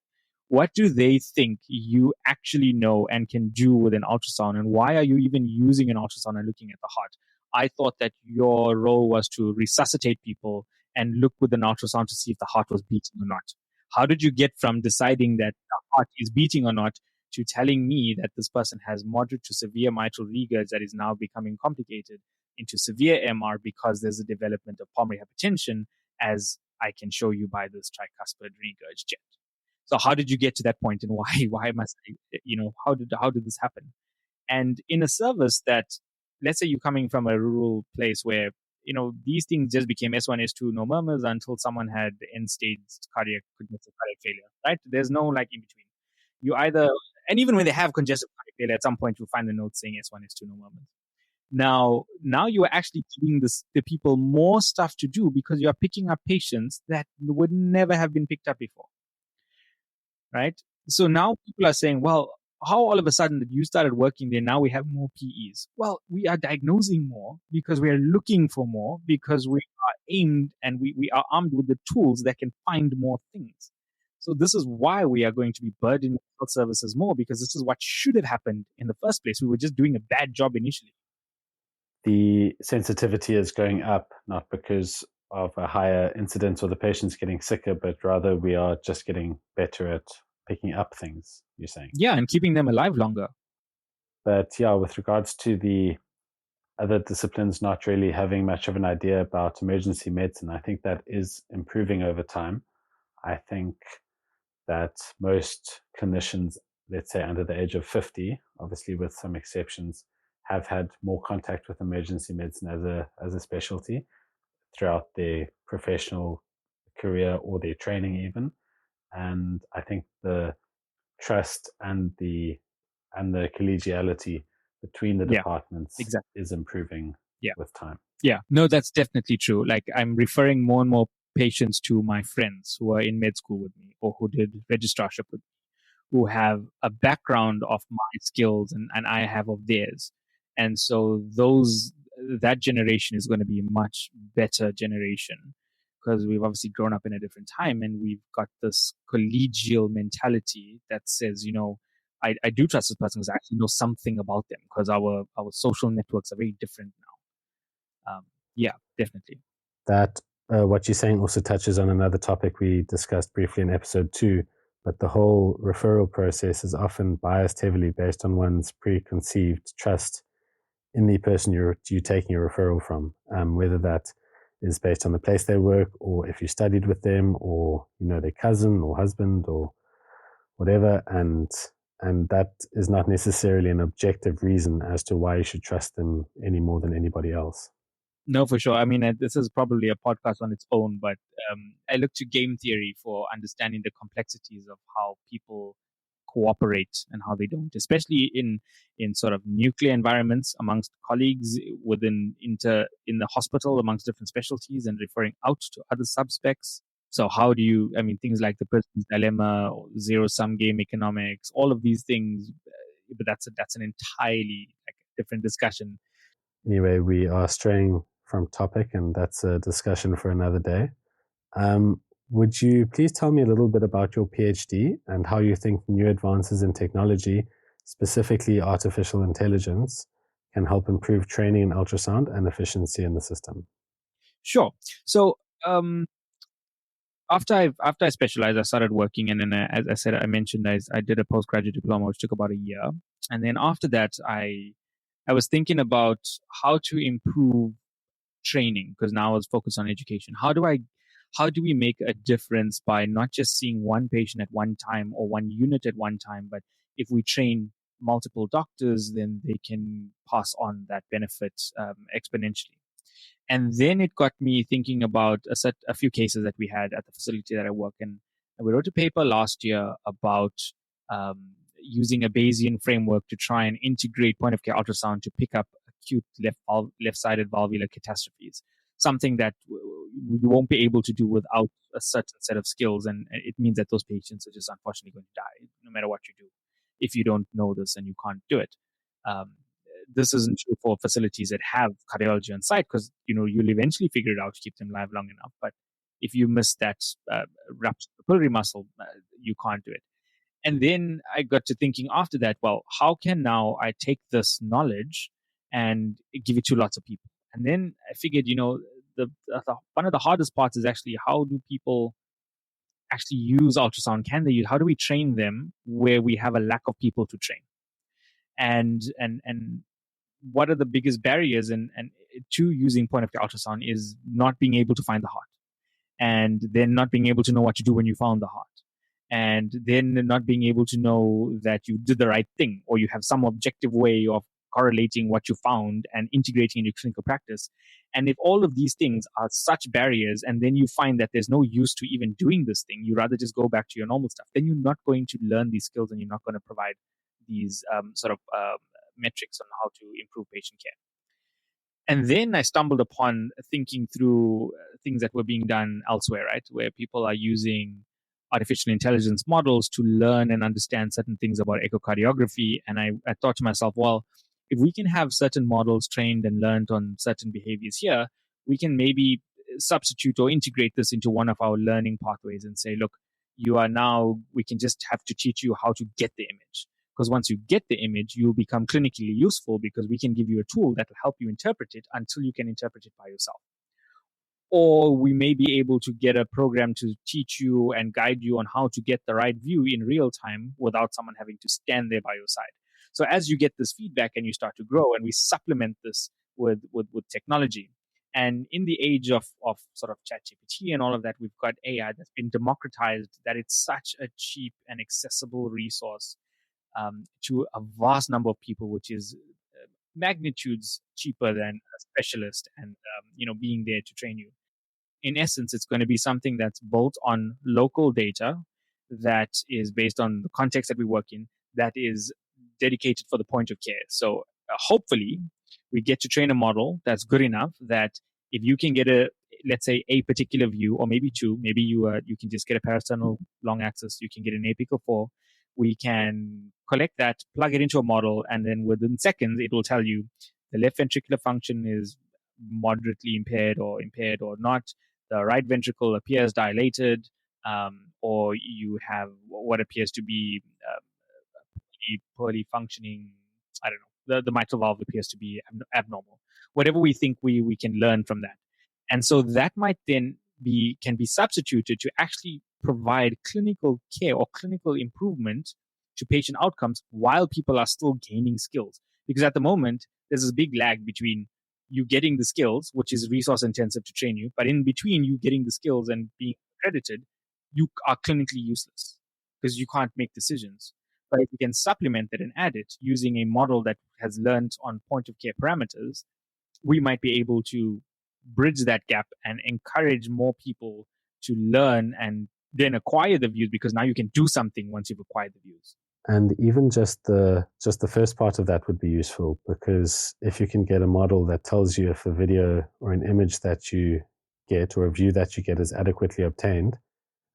What do they think you actually know and can do with an ultrasound? And why are you even using an ultrasound and looking at the heart? I thought that your role was to resuscitate people and look with an ultrasound to see if the heart was beating or not. How did you get from deciding that the heart is beating or not to telling me that this person has moderate to severe mitral regurg that is now becoming complicated into severe MR because there's a development of pulmonary hypertension, as I can show you by this tricuspid regurg jet? So how did you get to that point, and why must I, how did this happen? And in a service that, let's say you're coming from a rural place where, these things just became S1, S2, no murmurs until someone had end stage congestive cardiac failure, right? There's no like in between. You either, and even when they have congestive cardiac failure, at some point you'll find the note saying S1, S2, no murmurs. Now you are actually giving the people more stuff to do because you are picking up patients that would never have been picked up before, right? So now people are saying, well, how all of a sudden that you started working there, now we have more PEs? Well, we are diagnosing more because we are looking for more, because we are aimed and we are armed with the tools that can find more things. So this is why we are going to be burdening health services more, because this is what should have happened in the first place. We were just doing a bad job initially. The sensitivity is going up, not because of a higher incidence or the patient's getting sicker, but rather we are just getting better at picking up things, you're saying? Yeah, and keeping them alive longer. But yeah, with regards to the other disciplines not really having much of an idea about emergency medicine, I think that is improving over time. I think that most clinicians, let's say under the age of 50, obviously with some exceptions, have had more contact with emergency medicine as a specialty throughout their professional career or their training even. And I think the trust and the collegiality between the departments is improving with time. Yeah, no, that's definitely true. Like, I'm referring more and more patients to my friends who are in med school with me or who did registrarship with me, who have a background of my skills and I have of theirs. And so that generation is going to be a much better generation because we've obviously grown up in a different time and we've got this collegial mentality that says, I do trust this person because I actually know something about them because our social networks are very different now. Yeah, definitely. That what you're saying also touches on another topic we discussed briefly in episode 2, but the whole referral process is often biased heavily based on one's preconceived trust in the person you're taking a referral from, whether that is based on the place they work or if you studied with them or their cousin or husband or whatever, and that is not necessarily an objective reason as to why you should trust them any more than anybody else. No, for sure. I mean, this is probably a podcast on its own, but I look to game theory for understanding the complexities of how people cooperate and how they don't, especially in sort of nuclear environments amongst colleagues in the hospital amongst different specialties and referring out to other subspecs. So how do you, things like the person's dilemma, or zero-sum game economics, all of these things, but that's an entirely different discussion. Anyway, we are straying from topic, and that's a discussion for another day. Would you please tell me a little bit about your PhD and how you think new advances in technology, specifically artificial intelligence, can help improve training in ultrasound and efficiency in the system? Sure. So after I specialized, I started working, and then as I said, I mentioned I did a postgraduate diploma, which took about a year, and then after that, I was thinking about how to improve training because now I was focused on education. How do we make a difference by not just seeing one patient at one time or one unit at one time, but if we train multiple doctors, then they can pass on that benefit exponentially. And then it got me thinking about a few cases that we had at the facility that I work in. And we wrote a paper last year about using a Bayesian framework to try and integrate point-of-care ultrasound to pick up acute left-sided valvular catastrophes, something that you won't be able to do without a certain set of skills. And it means that those patients are just unfortunately going to die no matter what you do if you don't know this and you can't do it. This isn't true for facilities that have cardiology on site because you'll eventually figure it out to keep them alive long enough. But if you miss that rupture of the pulmonary muscle, you can't do it. And then I got to thinking after that, well, how can now I take this knowledge and give it to lots of people? And then I figured, one of the hardest parts is actually how do people actually use ultrasound? How do we train them where we have a lack of people to train? And what are the biggest barriers to using point-of-care ultrasound is not being able to find the heart and then not being able to know what to do when you found the heart. and then not being able to know that you did the right thing, or you have some objective way of correlating what you found and integrating in your clinical practice. And if all of these things are such barriers, and then you find that there's no use to even doing this thing, you rather just go back to your normal stuff, then you're not going to learn these skills, and you're not going to provide these metrics on how to improve patient care. And then I stumbled upon thinking through things that were being done elsewhere, right? Where people are using artificial intelligence models to learn and understand certain things about echocardiography. And I thought to myself, well, if we can have certain models trained and learned on certain behaviors here, we can maybe substitute or integrate this into one of our learning pathways and say, look, we can just have to teach you how to get the image. Because once you get the image, you'll become clinically useful because we can give you a tool that will help you interpret it until you can interpret it by yourself. Or we may be able to get a program to teach you and guide you on how to get the right view in real time without someone having to stand there by your side. So as you get this feedback and you start to grow, and we supplement this with technology. And in the age of sort of ChatGPT and all of that, we've got AI that's been democratized, that it's such a cheap and accessible resource to a vast number of people, which is magnitudes cheaper than a specialist and being there to train you. In essence, it's going to be something that's built on local data, that is based on the context that we work in, that is dedicated for the point of care. So hopefully we get to train a model that's good enough that if you can get let's say a particular view, or maybe two, maybe you can just get a parasternal long axis, you can get an apical 4, we can collect that, plug it into a model, and then within seconds, it will tell you the left ventricular function is moderately impaired or not. The right ventricle appears dilated, or you have what appears to be poorly functioning. I don't know. The mitral valve appears to be abnormal. Whatever we think we can learn from that. And so that might then can be substituted to actually provide clinical care or clinical improvement to patient outcomes while people are still gaining skills. Because at the moment, there's this big lag between you getting the skills, which is resource intensive to train you, but in between you getting the skills and being accredited, you are clinically useless because you can't make decisions. But if you can supplement it and add it using a model that has learned on point of care parameters, we might be able to bridge that gap and encourage more people to learn and then acquire the views, because now you can do something once you've acquired the views. And even just the first part of that would be useful, because if you can get a model that tells you if a video or an image that you get or a view that you get is adequately obtained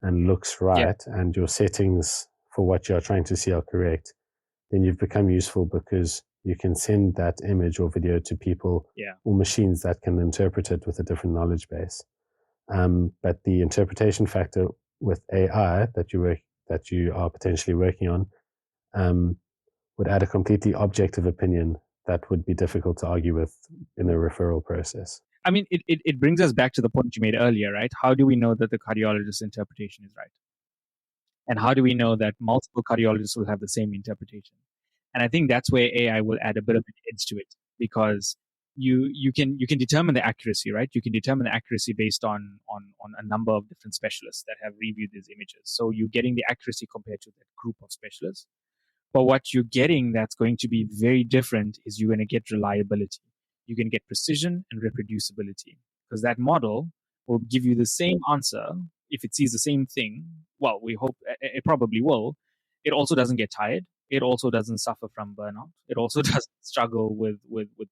and looks right, and your settings for what you're trying to see are correct, then you've become useful because you can send that image or video to people or machines that can interpret it with a different knowledge base. But the interpretation factor with AI that you are potentially working on would add a completely objective opinion that would be difficult to argue with in a referral process. I mean, it brings us back to the point you made earlier, right? How do we know that the cardiologist's interpretation is right? And how do we know that multiple cardiologists will have the same interpretation? And I think that's where AI will add a bit of an edge to it, because you can determine the accuracy, right? You can determine the accuracy based on a number of different specialists that have reviewed these images. So you're getting the accuracy compared to that group of specialists. But what you're getting that's going to be very different is you're going to get reliability. You're going to get precision and reproducibility, because that model will give you the same answer if it sees the same thing. Well, we hope it probably will. It also doesn't get tired. It also doesn't suffer from burnout. It also doesn't struggle with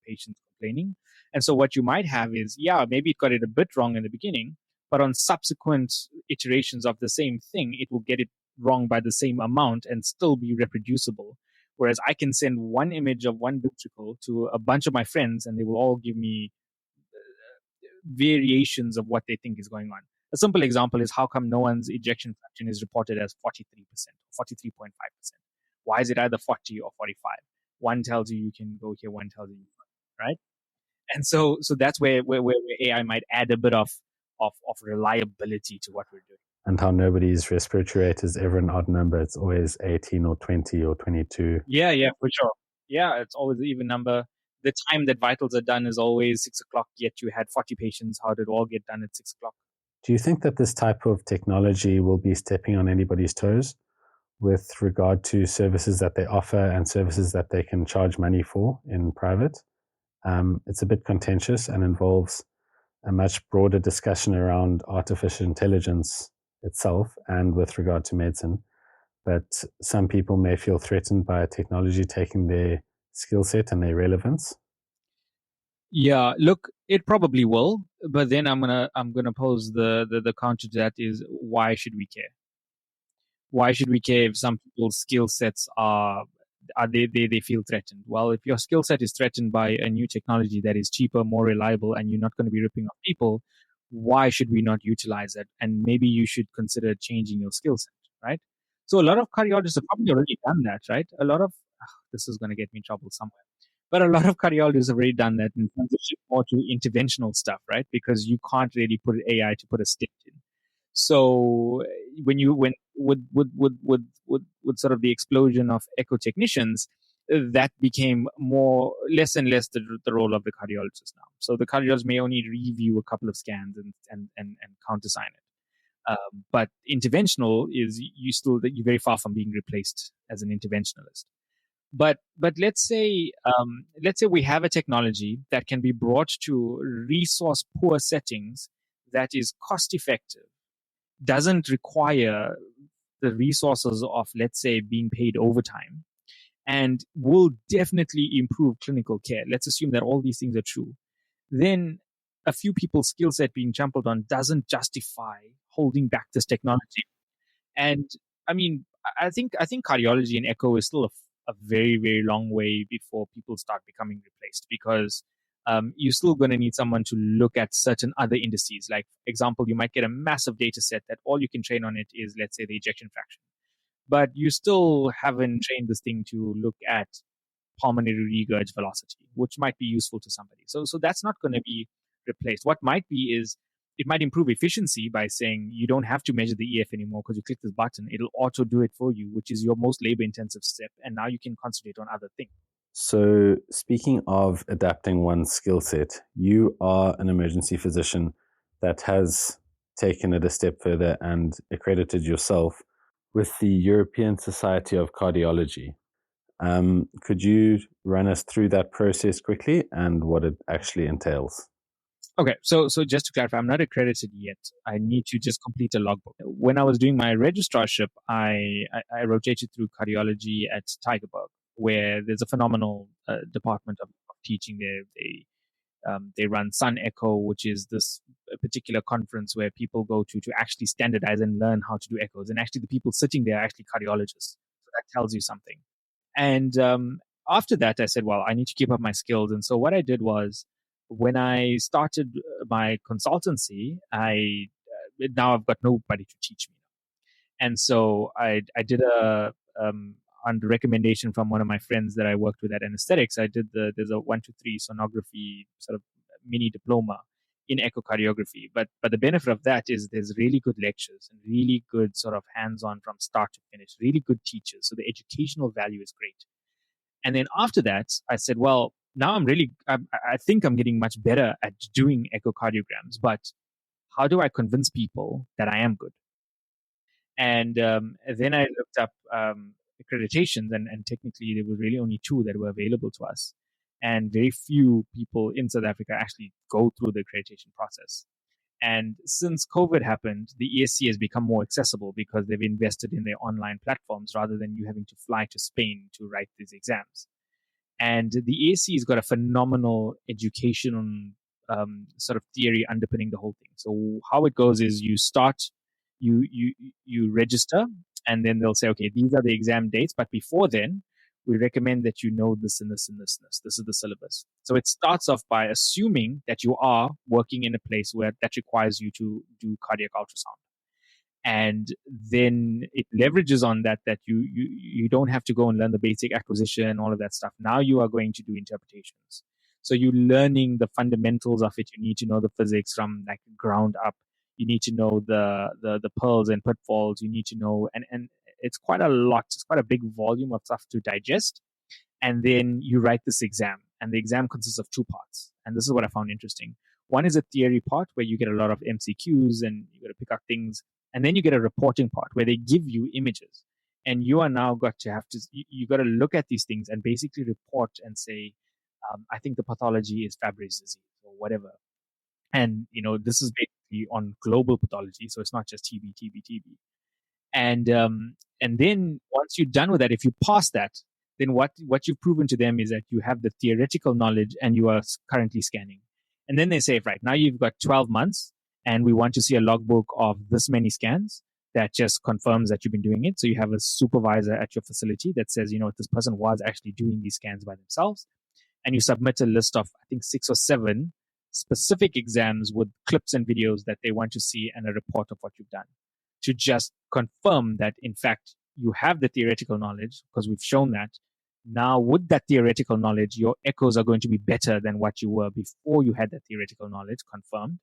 patients complaining. And so what you might have is, maybe it got it a bit wrong in the beginning, but on subsequent iterations of the same thing, it will get it wrong by the same amount and still be reproducible. Whereas I can send one image of one ventricle to a bunch of my friends and they will all give me variations of what they think is going on. A simple example is, how come no one's ejection fraction is reported as 43%, 43.5%? Why is it either 40 or 45? One tells you can go here, one tells you, right? And so that's where AI might add a bit of reliability to what we're doing. And how nobody's respiratory rate is ever an odd number. It's always 18 or 20 or 22. Yeah, for sure. Yeah, it's always an even number. The time that vitals are done is always 6 o'clock, yet you had 40 patients. How did it all get done at 6 o'clock? Do you think that this type of technology will be stepping on anybody's toes with regard to services that they offer and services that they can charge money for in private? It's a bit contentious and involves a much broader discussion around artificial intelligence itself and with regard to medicine. But some people may feel threatened by technology taking their skill set and their relevance. Yeah, look, it probably will, but then I'm gonna pose the counter to that is why should we care? Why should we care if some people's skill sets are they feel threatened? Well, if your skill set is threatened by a new technology that is cheaper, more reliable, and you're not going to be ripping off people, why should we not utilize it? And maybe you should consider changing your skill set, right? So a lot of cardiologists have probably already done that, right? A lot of this is going to get me in trouble somewhere. But a lot of cardiologists have already done that and transitioned more to interventional stuff, right? Because you can't really put AI to put a stent in. So when you when with sort of the explosion of echo technicians, that became more less and less the role of the cardiologist now. So the cardiologist may only review a couple of scans and countersign it. But interventional is you're very far from being replaced as an interventionalist. But let's say we have a technology that can be brought to resource poor settings that is cost effective, doesn't require the resources of, let's say, being paid overtime, and will definitely improve clinical care. Let's assume that all these things are true. Then a few people's skill set being trampled on doesn't justify holding back this technology. And I mean, I think cardiology and echo is still a very, very long way before people start becoming replaced, because you're still going to need someone to look at certain other indices. Like, example, you might get a massive data set that all you can train on it is, let's say, the ejection fraction. But you still haven't trained this thing to look at pulmonary regurg velocity, which might be useful to somebody. So that's not going to be replaced. What might be is it might improve efficiency by saying you don't have to measure the EF anymore because you click this button. It'll auto do it for you, which is your most labor intensive step. And now you can concentrate on other things. So, speaking of adapting one's skill set, you are an emergency physician that has taken it a step further and accredited yourself with the European Society of Cardiology. Could you run us through that process quickly and what it actually entails? Okay, so just to clarify, I'm not accredited yet. I need to just complete a logbook. When I was doing my registrarship, I rotated through cardiology at Tygerberg, where there's a phenomenal department of teaching there. They run Sun Echo, which is this particular conference where people go to actually standardize and learn how to do echoes. And actually, the people sitting there are actually cardiologists. So that tells you something. And after that, I said, well, I need to keep up my skills. And so what I did was, when I started my consultancy, I now I've got nobody to teach me. And so I did on the recommendation from one of my friends that I worked with at anesthetics, I did there's a 1-2-3 sonography sort of mini diploma in echocardiography. But the benefit of that is there's really good lectures and really good sort of hands-on from start to finish, really good teachers. So the educational value is great. And then after that, I said, well, now I think I'm getting much better at doing echocardiograms, but how do I convince people that I am good? And then I looked up accreditations, and technically there was really only 2 that were available to us. And very few people in South Africa actually go through the accreditation process. And since COVID happened, the ESC has become more accessible because they've invested in their online platforms rather than you having to fly to Spain to write these exams. And the ESC has got a phenomenal education sort of theory underpinning the whole thing. So how it goes is you register, and then they'll say, okay, these are the exam dates, but before then, we recommend that you know this and this and this and this. This is the syllabus. So it starts off by assuming that you are working in a place where that requires you to do cardiac ultrasound. And then it leverages on that you don't have to go and learn the basic acquisition, all of that stuff. Now you are going to do interpretations. So you're learning the fundamentals of it. You need to know the physics from like ground up. You need to know the pearls and pitfalls. You need to know, and it's quite a lot. It's quite a big volume of stuff to digest. And then you write this exam, and the exam consists of 2 parts. And this is what I found interesting. One is a theory part where you get a lot of MCQs and you got to pick up things. And then you get a reporting part where they give you images. And you are now you got to look at these things and basically report and say, I think the pathology is Fabry's disease or whatever. And, this is basically on global pathology. So it's not just TB. And then once you're done with that, if you pass that, then what you've proven to them is that you have the theoretical knowledge and you are currently scanning. And then they say, right, now you've got 12 months and we want to see a logbook of this many scans that just confirms that you've been doing it. So you have a supervisor at your facility that says, this person was actually doing these scans by themselves. And you submit a list of, I think, 6 or 7 specific exams with clips and videos that they want to see and a report of what you've done to just confirm that, in fact, you have the theoretical knowledge because we've shown that. Now, with that theoretical knowledge, your echoes are going to be better than what you were before you had that theoretical knowledge confirmed.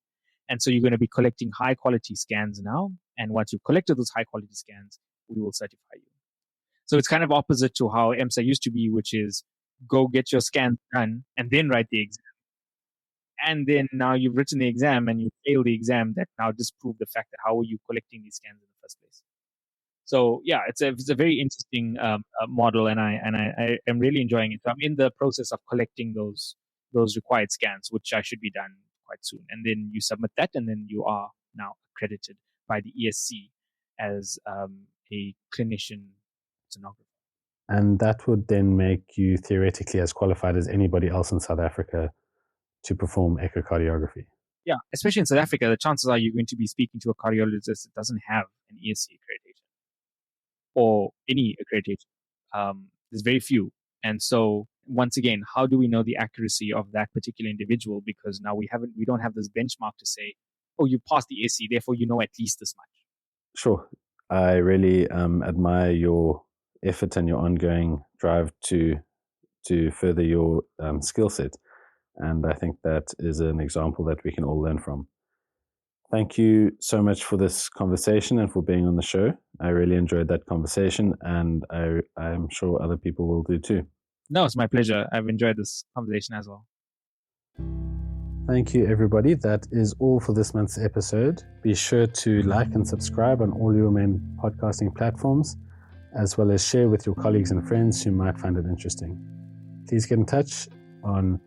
And so you're going to be collecting high quality scans now. And once you've collected those high quality scans, we will certify you. So it's kind of opposite to how EMSA used to be, which is go get your scans done and then write the exam. And then now you've written the exam and you fail the exam, that now disprove the fact that how are you collecting these scans in the first place. So yeah, it's a very interesting model, and I am really enjoying it. So I'm in the process of collecting those required scans, which I should be done quite soon. And then you submit that, and then you are now accredited by the ESC as a clinician sonographer. And that would then make you theoretically as qualified as anybody else in South Africa to perform echocardiography. Yeah, especially in South Africa, the chances are you're going to be speaking to a cardiologist that doesn't have an ESC accreditation or any accreditation. There's very few. And so once again, how do we know the accuracy of that particular individual? Because now we don't have this benchmark to say, oh, you passed the ESC, therefore you know at least this much. Sure. I really admire your effort and your ongoing drive to further your skill set. And I think that is an example that we can all learn from. Thank you so much for this conversation and for being on the show. I really enjoyed that conversation, and I'm sure other people will do too. No, it's my pleasure. I've enjoyed this conversation as well. Thank you, everybody. That is all for this month's episode. Be sure to like and subscribe on all your main podcasting platforms, as well as share with your colleagues and friends who might find it interesting. Please get in touch on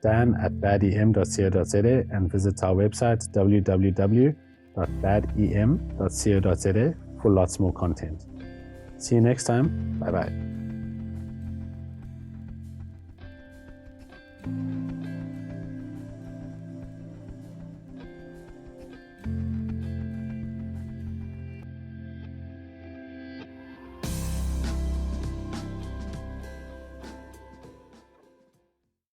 dan@badem.co.za and visit our website www.badem.co.za for lots more content. See you next time. Bye-bye.